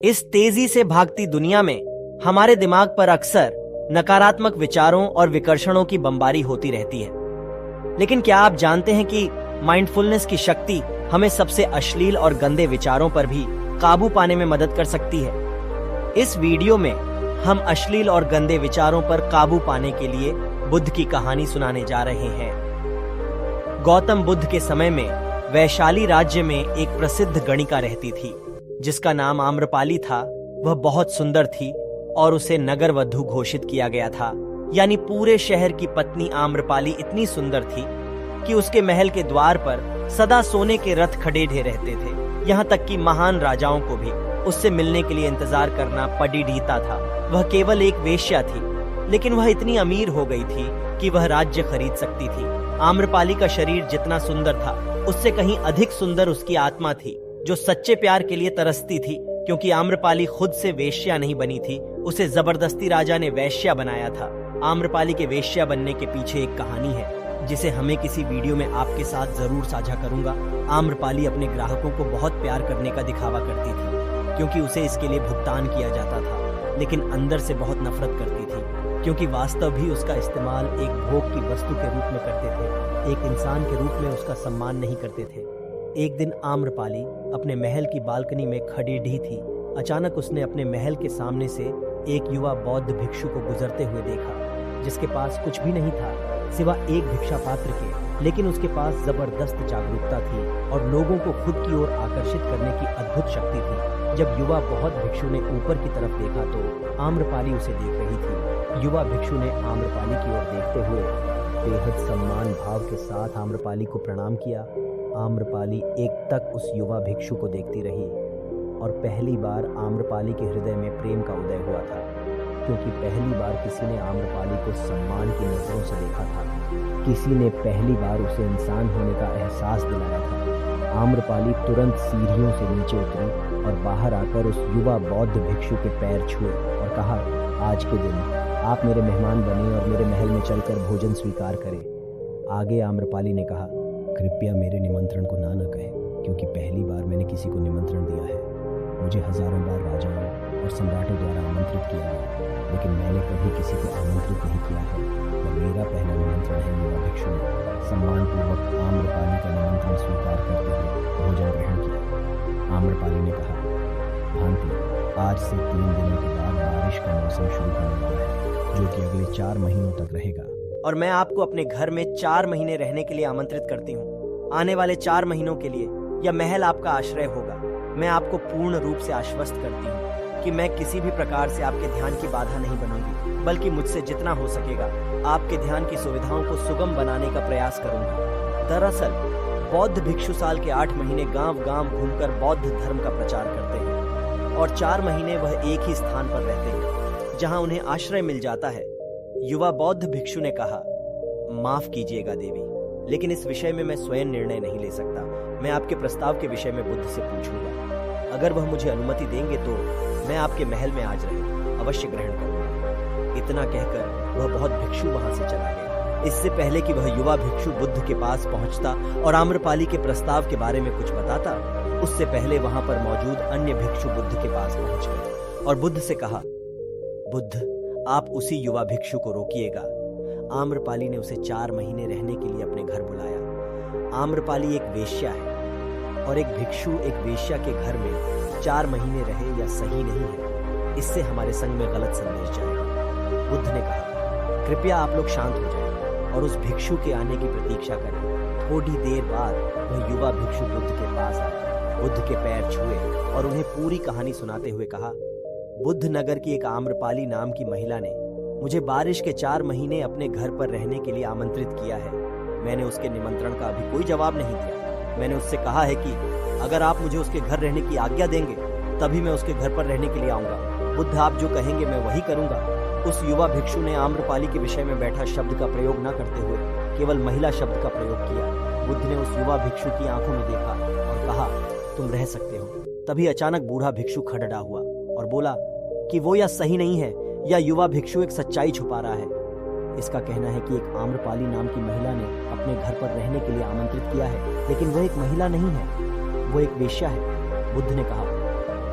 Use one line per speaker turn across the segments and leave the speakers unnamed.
इस तेजी से भागती दुनिया में हमारे दिमाग पर अक्सर नकारात्मक विचारों और विकर्षणों की बमबारी होती रहती है। लेकिन क्या आप जानते हैं कि माइंडफुलनेस की शक्ति हमें सबसे अश्लील और गंदे विचारों पर भी काबू पाने में मदद कर सकती है। इस वीडियो में हम अश्लील और गंदे विचारों पर काबू पाने के लिए बुद्ध की कहानी सुनाने जा रहे हैं। गौतम बुद्ध के समय में वैशाली राज्य में एक प्रसिद्ध गणिका रहती थी जिसका नाम आम्रपाली था। वह बहुत सुंदर थी और उसे नगर वधू घोषित किया गया था, यानी पूरे शहर की पत्नी आम्रपाली इतनी सुंदर थी कि उसके महल के द्वार पर सदा सोने के रथ खड़े रहते थे। यहाँ तक कि महान राजाओं को भी उससे मिलने के लिए इंतजार करना पड़ीढ़ीता था। वह केवल एक वेश्या थी, लेकिन वह इतनी अमीर हो गई थी कि वह राज्य खरीद सकती थी। आम्रपाली का शरीर जितना सुंदर था, उससे कहीं अधिक सुंदर उसकी आत्मा थी, जो सच्चे प्यार के लिए तरसती थी। क्योंकि आम्रपाली खुद से वेश्या नहीं बनी थी, उसे जबरदस्ती राजा ने वेश्या बनाया था। आम्रपाली के वेश्या बनने के पीछे एक कहानी है जिसे हमें किसी वीडियो में आपके साथ जरूर साझा करूंगा। आम्रपाली अपने ग्राहकों को बहुत प्यार करने का दिखावा करती थी क्योंकि उसे इसके लिए भुगतान किया जाता था, लेकिन अंदर से बहुत नफरत करती थी क्योंकि वास्तव भी उसका इस्तेमाल एक भोग की वस्तु के रूप में करते थे, एक इंसान के रूप में उसका सम्मान नहीं करते थे। एक दिन आम्रपाली अपने महल की बालकनी में खड़ी थी। अचानक उसने अपने महल के सामने से एक युवा बौद्ध भिक्षु को गुजरते हुए देखा, जिसके पास कुछ भी नहीं था सिवा एक भिक्षा पात्र के, लेकिन उसके पास जबरदस्त जागरूकता थी और लोगों को खुद की ओर आकर्षित करने की अद्भुत शक्ति थी। जब युवा बौद्ध भिक्षु ने ऊपर की तरफ देखा तो आम्रपाली उसे देख रही थी। युवा भिक्षु ने आम्रपाली की ओर देखते हुए बेहद सम्मान भाव के साथ आम्रपाली को प्रणाम किया। आम्रपाली एकटक उस युवा भिक्षु को देखती रही और पहली बार आम्रपाली के हृदय में प्रेम का उदय हुआ था, क्योंकि पहली बार किसी ने आम्रपाली को सम्मान की नजरों से देखा था। किसी ने पहली बार उसे इंसान होने का एहसास दिलाया था। आम्रपाली तुरंत सीढ़ियों से नीचे उतरी और बाहर आकर उस युवा बौद्ध भिक्षु के पैर छुए और कहा, आज के दिन आप मेरे मेहमान बने और मेरे महल में चलकर भोजन स्वीकार करें। आगे आम्रपाली ने कहा, कृपया मेरे निमंत्रण को ना कहें, क्योंकि पहली बार मैंने किसी को निमंत्रण दिया है। मुझे हजारों बार राजाओं और सम्राटों द्वारा आमंत्रित किया गया, लेकिन मैंने कभी किसी को आमंत्रित नहीं किया है। वह मेरा पहला निमंत्रण है। युवा भिक्षु ने सम्मानपूर्वक आम्रपाली का निमंत्रण स्वीकार करते हुए भोजन ग्रहण किया। आम्रपाली ने कहा, भांति आज से 3 दिनों के बाद बारिश का मौसम शुरू होने वाला है, जो कि अगले 4 महीनों तक रहेगा, और मैं आपको अपने घर में 4 महीने रहने के लिए आमंत्रित करती हूँ। आने वाले 4 महीनों के लिए यह महल आपका आश्रय होगा। मैं आपको पूर्ण रूप से आश्वस्त करती हूँ कि मैं किसी भी प्रकार से आपके ध्यान की बाधा नहीं बनूंगी, बल्कि मुझसे जितना हो सकेगा आपके ध्यान की सुविधाओं को सुगम बनाने का प्रयास करूंगी। दरअसल बौद्ध भिक्षु साल के 8 महीने गांव-गांव घूमकर बौद्ध धर्म का प्रचार करते हैं और 4 महीने वह एक ही स्थान पर रहते हैं जहां उन्हें आश्रय मिल जाता है। युवा बौद्ध भिक्षु ने कहा, माफ कीजिएगा देवी, लेकिन इस विषय में मैं स्वयं निर्णय नहीं ले सकता। मैं आपके प्रस्ताव के विषय में बुद्ध से पूछूंगा। अगर वह मुझे अनुमति देंगे तो मैं आपके महल में आज रहे अवश्य ग्रहण करूंगा। इतना कहकर वह बौद्ध भिक्षु वहां से चला गया। इससे पहले कि वह युवा भिक्षु बुद्ध के पास पहुंचता और आम्रपाली के प्रस्ताव के बारे में कुछ बताता, उससे पहले वहां पर मौजूद अन्य भिक्षु बुद्ध के पास पहुंच गए और बुद्ध से कहा, बुद्ध, आप उसी युवा भिक्षु को रोकिएगा। आम्रपाली ने उसे 4 महीने रहने के लिए अपने घर बुलाया। आम्रपाली एक वेश्या है और एक भिक्षु एक वेश्या के घर में 4 महीने रहे या सही नहीं है। इससे हमारे संग में गलत संदेश जाएगा। बुद्ध ने कहा, कृपया आप लोग शांत हो जाएं और उस भिक्षु के आने की प्रतीक्षा करें। थोड़ी देर बाद वह युवा भिक्षु बुद्ध के पास आया, बुद्ध के पैर छुए और उन्हें पूरी कहानी सुनाते हुए कहा, बुद्ध नगर की एक आम्रपाली नाम की महिला ने मुझे बारिश के 4 महीने अपने घर पर रहने के लिए आमंत्रित किया है। मैंने उसके निमंत्रण का अभी कोई जवाब नहीं दिया। मैंने उससे कहा है कि अगर आप मुझे उसके घर रहने की आज्ञा देंगे तभी मैं उसके घर पर रहने के लिए आऊंगा। बुद्ध, आप जो कहेंगे मैं वही करूंगा। उस युवा भिक्षु ने आम्रपाली के विषय में बैठा शब्द का प्रयोग न करते हुए केवल महिला शब्द का प्रयोग किया। बुद्ध ने उस युवा भिक्षु की आंखों में देखा और कहा, तुम रह सकते हो। तभी अचानक बूढ़ा भिक्षु खड़ा हुआ और बोला कि वो या सही नहीं है या युवा भिक्षु एक सच्चाई छुपा रहा है। इसका कहना है कि एक आम्रपाली नाम की महिला ने अपने घर पर रहने के लिए आमंत्रित किया है, लेकिन वह एक महिला नहीं है, वो एक वेश्या है। बुद्ध ने कहा,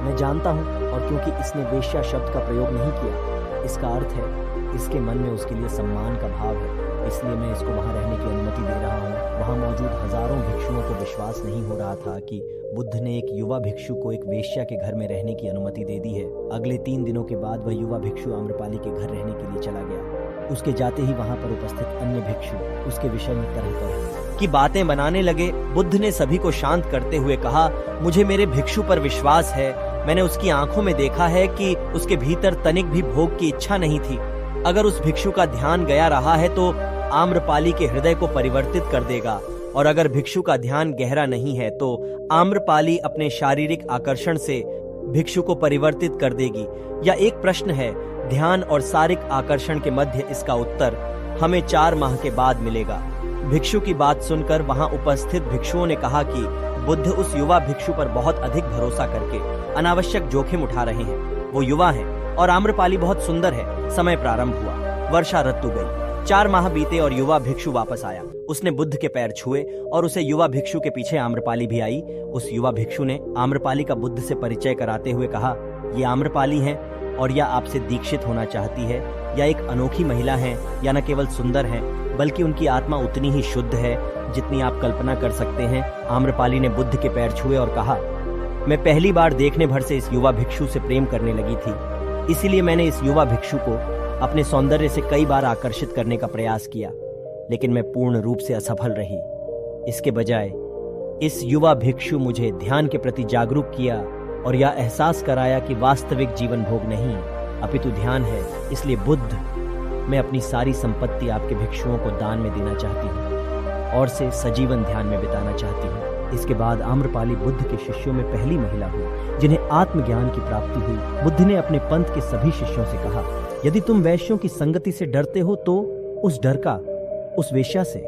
मैं जानता हूँ और क्योंकि इसने वेश्या शब्द का प्रयोग नहीं किया, इसका अर्थ है इसके मन में उसके लिए सम्मान का भाव है, इसलिए मैं इसको वहां रहने की अनुमति दे रहा हूँ। वहां मौजूद हजारों भिक्षुओं को विश्वास नहीं हो रहा था कि बुद्ध ने एक युवा भिक्षु को एक वेश्या के घर में रहने की अनुमति दे दी है। अगले 3 दिनों के बाद वह युवा भिक्षु आम्रपाली के घर रहने के लिए चला गया। उसके जाते ही वहां पर उपस्थित अन्य भिक्षु उसके विषय में तरह तरह की बातें बनाने लगे। बुद्ध ने सभी को शांत करते हुए कहा, मुझे मेरे भिक्षु पर विश्वास है। मैंने उसकी आंखों में देखा है कि उसके भीतर तनिक भी भोग की इच्छा नहीं थी। अगर उस भिक्षु का ध्यान गया रहा है तो आम्रपाली के हृदय को परिवर्तित कर देगा, और अगर भिक्षु का ध्यान गहरा नहीं है तो आम्रपाली अपने शारीरिक आकर्षण से भिक्षु को परिवर्तित कर देगी। यह एक प्रश्न है, ध्यान और शारीरिक आकर्षण के मध्य इसका उत्तर हमें 4 माह के बाद मिलेगा। भिक्षु की बात सुनकर वहां उपस्थित भिक्षुओं ने कहा कि बुद्ध उस युवा भिक्षु पर बहुत अधिक भरोसा करके अनावश्यक जोखिम उठा रहे हैं। वो युवा है और आम्रपाली बहुत सुंदर है। समय प्रारंभ हुआ, वर्षा ऋतु गई, 4 माह बीते और युवा भिक्षु वापस आया। उसने बुद्ध के पैर छुए और उसे युवा भिक्षु के पीछे आम्रपाली भी आई। उस युवा भिक्षु ने आम्रपाली का बुद्ध से परिचय कराते हुए कहा, ये आम्रपाली है और यह आपसे दीक्षित होना चाहती है। यह एक अनोखी महिला है, या न केवल सुंदर है बल्कि उनकी आत्मा उतनी ही शुद्ध है जितनी आप कल्पना कर सकते हैं। आम्रपाली ने बुद्ध के पैर छुए और कहा, मैं पहली बार देखने भर से इस युवा भिक्षु से प्रेम करने लगी थी, इसीलिए मैंने इस युवा भिक्षु को अपने सौंदर्य से कई बार आकर्षित करने का प्रयास किया, लेकिन मैं पूर्ण रूप से असफल रही। इसके बजाय इस युवा भिक्षु मुझे ध्यान के प्रति जागरूक किया और यह एहसास कराया कि वास्तविक जीवन भोग नहीं अपितु ध्यान है। इसलिए बुद्ध, मैं अपनी सारी संपत्ति आपके भिक्षुओं को दान में देना चाहती हूँ और से सजीवन ध्यान में बिताना चाहती हूँ। इसके बाद आम्रपाली बुद्ध के शिष्यों में पहली महिला हुई जिन्हें आत्मज्ञान की प्राप्ति हुई। बुद्ध ने अपने पंथ के सभी शिष्यों से कहा, यदि तुम वैश्यों की संगति से डरते हो तो उस डर का उस वेश्या से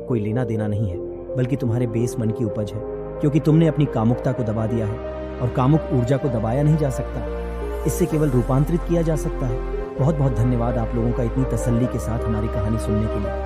कोई लेना देना नहीं है, बल्कि तुम्हारे बेस मन की उपज है, क्योंकि तुमने अपनी कामुकता को दबा दिया है और कामुक ऊर्जा को दबाया नहीं जा सकता, इससे केवल रूपांतरित किया जा सकता है। बहुत बहुत धन्यवाद आप लोगों का इतनी तसल्ली के साथ हमारी कहानी सुनने के लिए।